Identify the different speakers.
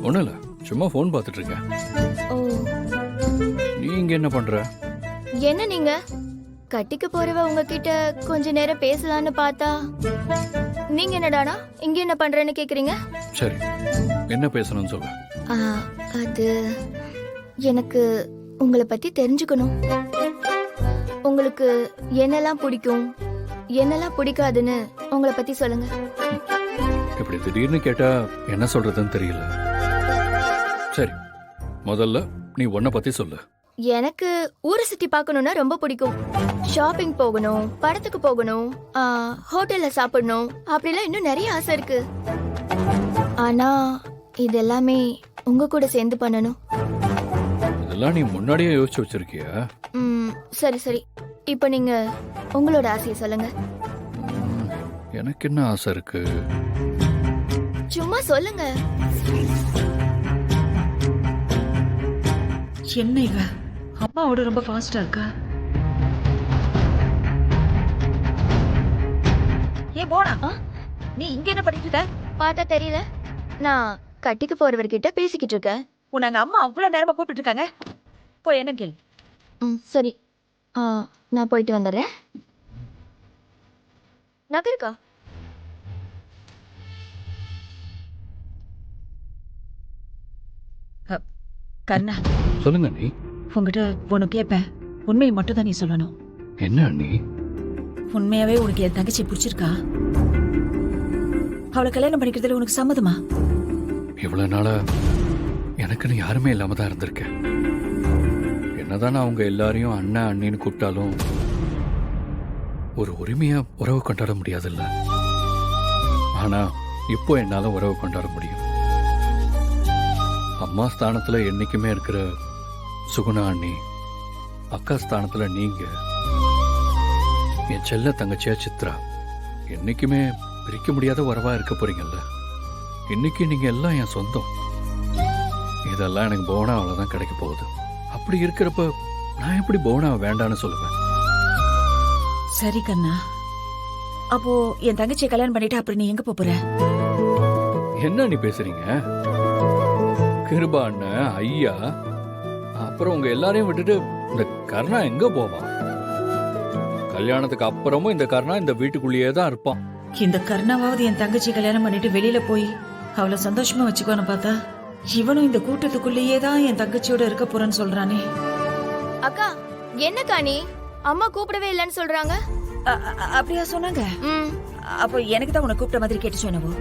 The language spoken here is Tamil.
Speaker 1: ஒன்றும் இல்லை, சும்மா ஃபோன் பார்த்துட்டு இருக்கேன்.
Speaker 2: ஓ,
Speaker 1: நீ இங்க என்ன பண்ற?
Speaker 2: என்ன நீங்க கட்டிக்க போறவ உங்ககிட்ட கொஞ்ச நேரம் பேசலான்னு பார்த்தா நீங்க என்னடானா இங்க என்ன பண்றேன்னு கேக்குறீங்க?
Speaker 1: சரி, என்ன பேசணும்னு சொல்லு.
Speaker 2: ஆ, அது எனக்கு உங்களை பத்தி தெரிஞ்சுக்கணும். உங்களுக்கு என்னெல்லாம் பிடிக்கும், என்னெல்லாம் பிடிக்காதுன்னு உங்களை பத்தி சொல்லுங்க.
Speaker 1: இப்படி திடீர்னு கேட்டா என்ன சொல்றதுன்னு தெரியல. சரி, முதல்ல நீ உன்னை பத்தி சொல்லு.
Speaker 2: எனக்கு ஊரை சுத்தி பார்க்கணும்னா ரொம்ப பிடிக்கும். ஷாப்பிங் போகணும், படத்துக்கு போகணும், ஹோட்டல்ல சாப்பிடணும், அப்படிலாம் இன்னும் நிறைய ஆசை இருக்கு. ஆனா இது எல்லாமே உங்க கூட சேர்ந்து பண்ணணும்.
Speaker 1: இதெல்லாம் நீ முன்னாடியே யோசிச்சு வச்சிருக்கியா?
Speaker 2: சரி சரி, இப்போ நீங்க உங்களோட ஆசையை சொல்லுங்க.
Speaker 1: எனக்கு என்ன ஆசை இருக்கு?
Speaker 2: சும்மா சொல்லுங்க.
Speaker 3: என்ன இவ அம்மாவோட ரொம்ப ஃபாஸ்டா இருக்கா? ஏன் போனா நீ இங்க என்ன பண்ணிட்டு இருக்க?
Speaker 2: பார்த்தா தெரியல, நான் கட்டிக்கு போறவர்கிட்ட பேசிக்கிட்டு இருக்கேன்.
Speaker 3: உனங்க அம்மா அவ்வளவு நேரமா கூப்பிட்டு இருக்காங்க, போய் என்ன கேளு.
Speaker 2: சரி, நான் போயிட்டு வந்துடுறேன். நகருக்கா?
Speaker 3: கண்ணா,
Speaker 1: சொல்லுங்க நீ.
Speaker 3: உங்ககிட்ட ஒண்ணு கேட்பேன், உண்மையை மட்டும் தான் நீ சொல்லணும்.
Speaker 1: என்ன நீ?
Speaker 3: உண்மையாவே உனக்கு என் தங்கச்சி பிடிச்சிருக்கா? அவளை கல்யாணம் பண்ணிக்கிறதுல உனக்கு சம்மதமா?
Speaker 1: இவ்வளவு நாளா எனக்குன்னு யாருமே இல்லாம தான் இருந்திருக்கேன். என்னதான் அவங்க எல்லாரையும் அண்ணா அண்ணின்னு கூப்பிட்டாலும் ஒரு உரிமையா உறவு கொண்டாட முடியாதுல்ல. ஆனா இப்போ என்னால உறவு கொண்டாட முடியும். அம்மா ஸ்தானத்துல என்னைக்குமே இருக்கிற சுகுணா அண்ணி, அக்கா ஸ்தானத்துல நீங்க, என் செல்ல தங்கச்சியா சித்ரா, என்னைக்குமே பிரிக்க முடியாத உறவா இருக்க போறீங்கல்ல. இன்னைக்கு நீங்க எல்லாம் என் சொந்தம். இதெல்லாம் எனக்கு போனாவில தான் கிடைக்க போகுது. அப்படி இருக்கிறப்ப நான் எப்படி போனாவை வேண்டான்னு சொல்லுவேன்?
Speaker 3: சரி கண்ணா, அப்போ என் தங்கச்சியை கல்யாணம் பண்ணிட்டு அப்புறம் நீ எங்க போற?
Speaker 1: என்ன நீ பேசுறீங்க? கிருபா அண்ணன், ஐயா, அப்புறம் உங்க எல்லாரையும் விட்டுட்டு இந்த கர்ணா எங்க போவான்? கல்யாணத்துக்கு அப்புறமும் இந்த கர்ணா இந்த வீட்டுக்குள்ளேயே தான் இருப்பான்.
Speaker 3: இந்த கர்ணாவாவது என் தங்கச்சி கல்யாணம் பண்ணிட்டு வெளியில போய் அவளை சந்தோஷமா வச்சுக்கோன்னு பார்த்தா இவனும் இந்த கூட்டத்துக்குள்ளேயே தான் என் தங்கச்சியோட இருக்க போறேன்னு சொல்றானே.
Speaker 2: அக்கா, என்னக்கா நீ? அம்மா கூப்பிடவே இல்லைன்னு சொல்றாங்க.
Speaker 3: அப்படியா சொன்னாங்க? அப்போ எனக்கு தான் உன்னை கூப்பிட்ட மாதிரி கேட்டு சொன்னவோ.